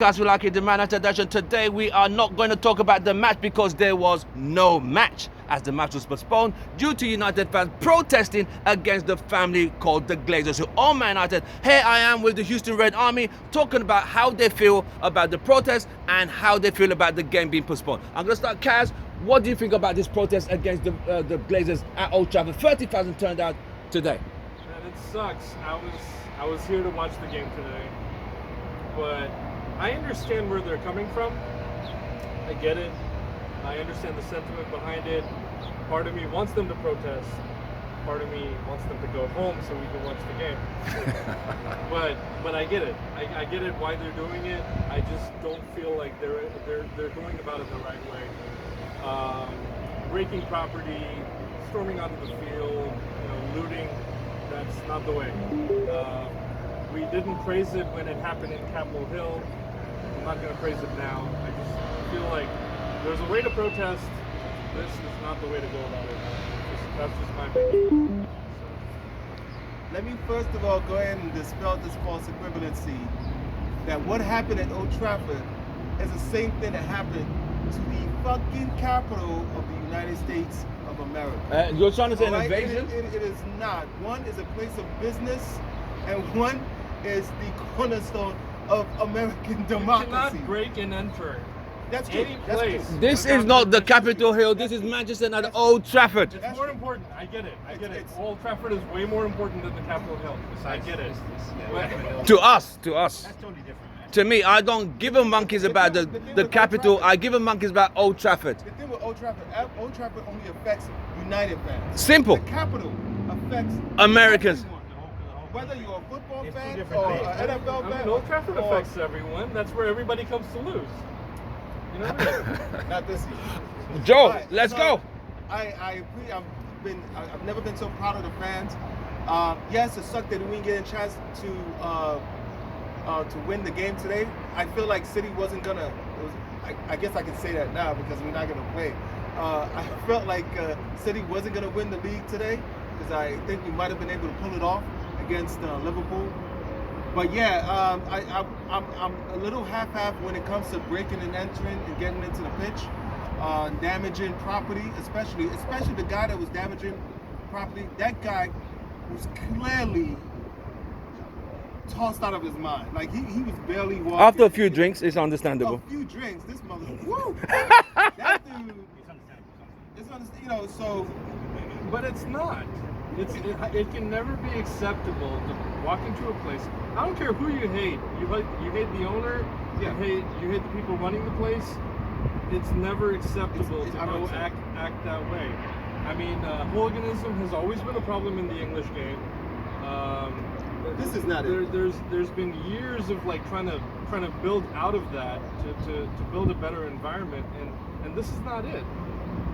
Guys, we like it, the Manutd edition. Today we are not going to talk about the match because there was no match, as the match was postponed due to United fans protesting against the family called the Glazers, who own Man United. Here I am with the Houston Red Army talking about how they feel about the protest and how they feel about the game being postponed. I'm going to start, Kaz. What do you think about this protest against the Glazers at Old Trafford? 30,000 turned out today. Man, it sucks. I was here to watch the game today, but I understand where they're coming from. I get it. I understand the sentiment behind it. Part of me wants them to protest. Part of me wants them to go home so we can watch the game. but I get it. I get it why they're doing it. I just don't feel like they're going about it the right way. Breaking property, storming onto the field, looting. That's not the way. We didn't praise it when it happened in Capitol Hill. I'm not going to praise it now. I just feel like there's a way to protest. This is not the way to go about it. That's just my opinion. Let me first of all go ahead and dispel this false equivalency that what happened at Old Trafford is the same thing that happened to the fucking capital of the United States of America. You're trying to say an Alright? invasion? It is not. One is a place of business, and one is the cornerstone of American democracy. You cannot break and enter That's true. any That's place. true. This is not the Capitol Hill. This is Manchester at Old Trafford. It's more important. I get it. It's- Old Trafford is way more important than the Capitol Hill. I get it. But To us. That's totally different, man. To me, I don't give a monkeys about the capital. I give a monkeys about Old Trafford. The thing with Old Trafford only affects United fans. Simple. The capital affects Americans. everyone. Whether you're a football It's two fan different or things. an NFL I fan. mean, Old Trafford or- affects everyone. That's where everybody comes to lose. You know what I mean? Not this year. Joe, Alright, let's so go. I agree. I've never been so proud of the fans. Yes, it sucked that we didn't get a chance to win the game today. I feel like City wasn't gonna. I guess I can say that now because we're not gonna play. I felt like City wasn't gonna win the league today because I think we might have been able to pull it off against Liverpool. But yeah, I'm a little half-half when it comes to breaking and entering and getting into the pitch, damaging property, especially the guy that was damaging property. That guy was clearly tossed out of his mind. Like he was barely walking. After a few drinks, it's understandable. A few drinks, this mother. Woo! That dude. It's understandable. So. But it's not. It can never be acceptable to walk into a place. I don't care who you hate. You hate the owner. Yeah. You hate the people running the place. It's never acceptable to I go don't accept. act that way. I mean, hooliganism has always been a problem in the English game. This is not it. There's been years of like trying to build out of that to build a better environment, and this is not it.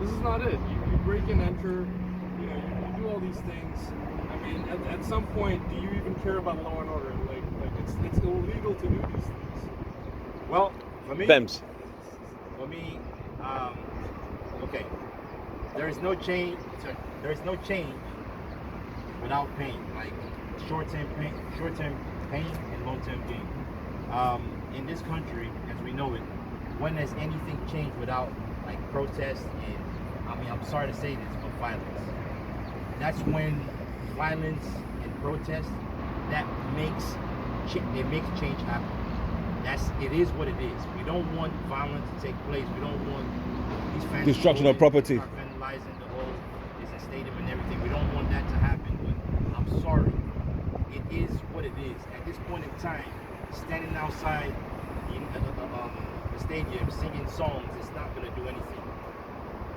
This is not it. You break and enter. You do all these things. I mean, at some point, do you even care about law and order? Like it's illegal to do these things. Well, for me, Bems. Okay, there is no change. There is no change without pain. Like short-term pain, and long-term gain. In this country, as we know it, when has anything changed without like protest and I'm sorry to say this, but violence. That's when violence and protest makes change happen. It is what it is. We don't want violence to take place. We don't want these fans Destruction of property. start vandalizing the whole stadium and everything. We don't want that to happen. But I'm sorry. It is what it is. At this point in time, standing outside the stadium singing songs is not going to do anything.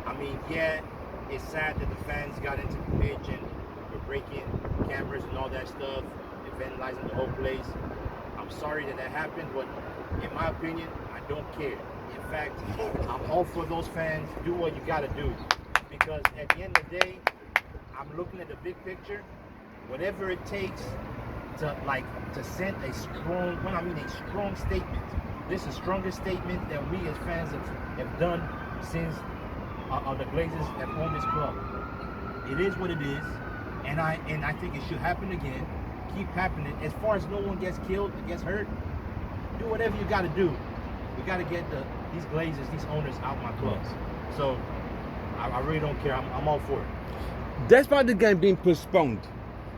I mean, yeah, it's sad that the fans got into the pitch and were breaking cameras and all that stuff and vandalizing the whole place. I'm sorry that happened, but in my opinion, I don't care. In fact, I'm all for those fans. Do what you got to do, because at the end of the day, I'm looking at the big picture. Whatever it takes to send a strong statement. This is the strongest statement that we as fans have done since the Glazers have owned this club. It is what it is, and I think it should happen again. Keep happening. As far as no one gets killed and gets hurt, do whatever you got to do. We got to get these Glazers, these owners out my clubs. So I really don't care. I'm all for it. Despite the game being postponed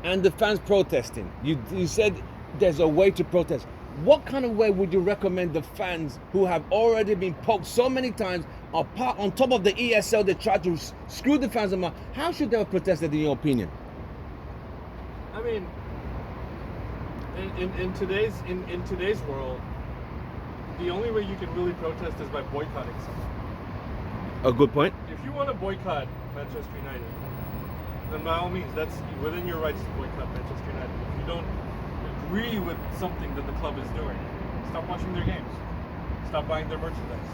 and the fans protesting, you said there's a way to protest. What kind of way would you recommend the fans who have already been poked so many times apart on top of the ESL? They try to screw the fans about. How should they have protested, in your opinion? I mean, in today's world, the only way you can really protest is by boycotting something. A good point. If you want to boycott Manchester United, then by all means, that's within your rights to boycott Manchester United. If you don't agree with something that the club is doing, stop watching their games, stop buying their merchandise,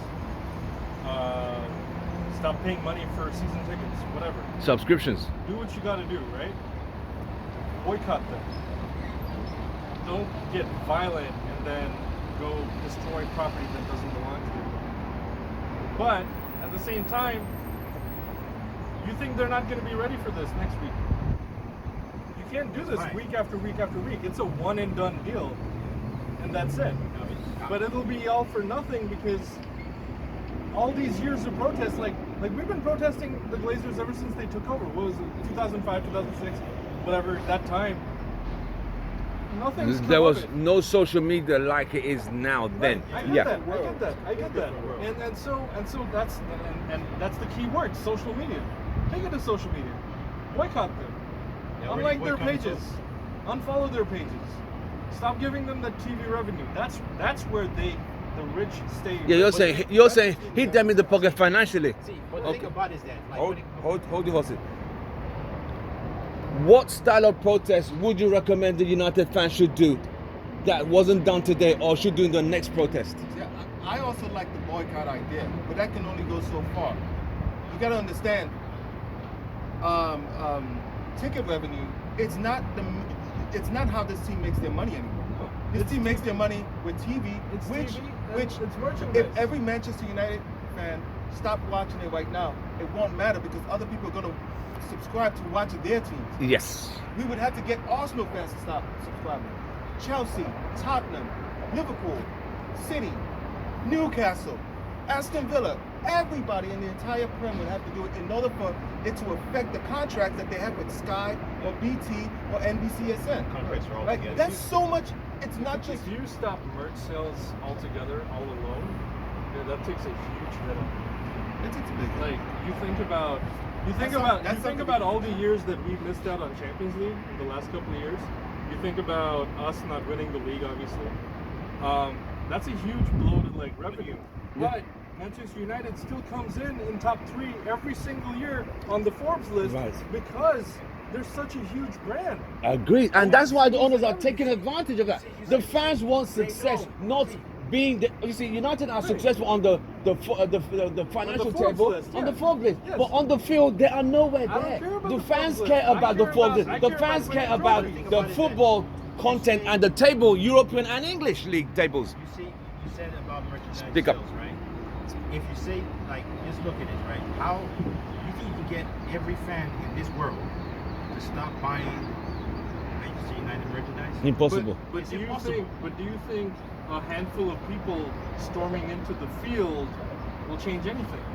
stop paying money for season tickets, whatever. Subscriptions. Do what you got to do, right? Boycott them. Don't get violent and then go destroy property that doesn't belong to you. But at the same time, you think they're not going to be ready for this next week. You can't do this week after week after week. It's a one and done deal, and that's it. But it'll be all for nothing because all these years of protests, like we've been protesting the Glazers ever since they took over. What was it, 2005, 2006, whatever, that time. Nothing's come There of was it. no social media like it is now then. I get that. And so that's the key word, social media. Take it to social media. Boycott them. Unlike their pages. Unfollow their pages. Stop giving them the TV revenue. That's where the rich stay. Yeah, you're saying hit them in the pocket financially. See, but the thing about it is that, like, Hold your horses. What style of protest would you recommend the United fans should do that wasn't done today or should do in the next protest? Yeah, I also like the boycott idea, but that can only go so far. You got to understand, ticket revenue. It's not how this team makes their money anymore. This team makes their money with TV, which it's merchandise. if every Manchester United fan stopped watching it right now, it won't matter because other people are going to subscribe to watch their teams. Yes. We would have to get Arsenal fans to stop subscribing. Chelsea, Tottenham, Liverpool, City, Newcastle, Aston Villa, everybody in the entire Prem would have to do it in order for it to affect the contracts that they have with Sky or BT or NBCSN. Contracts are all Like, together. that's so much. It's not just. If you stop merch sales altogether, all alone, that takes a huge hit. It's big. Like you think about all the years that we missed out on Champions League in the last couple of years. You think about us not winning the league, obviously. That's a huge blow to like revenue. But Manchester United still comes in top 3 every single year on the Forbes list because they're such a huge brand. Agreed. And that's why the owners are taking advantage of that. The fans want success, not being you see, United are successful on the financial table, list, on the Forbes list, but on the field they are nowhere there. The fans care about the Forbes list. The fans care about the football content and the table, European and English league tables. You said about merchandise Speak up. sales, right? If you say, like, just look at it, right? How you think you can get every fan in this world to stop buying Manchester United merchandise? Impossible. But do you think a handful of people storming into the field will change anything?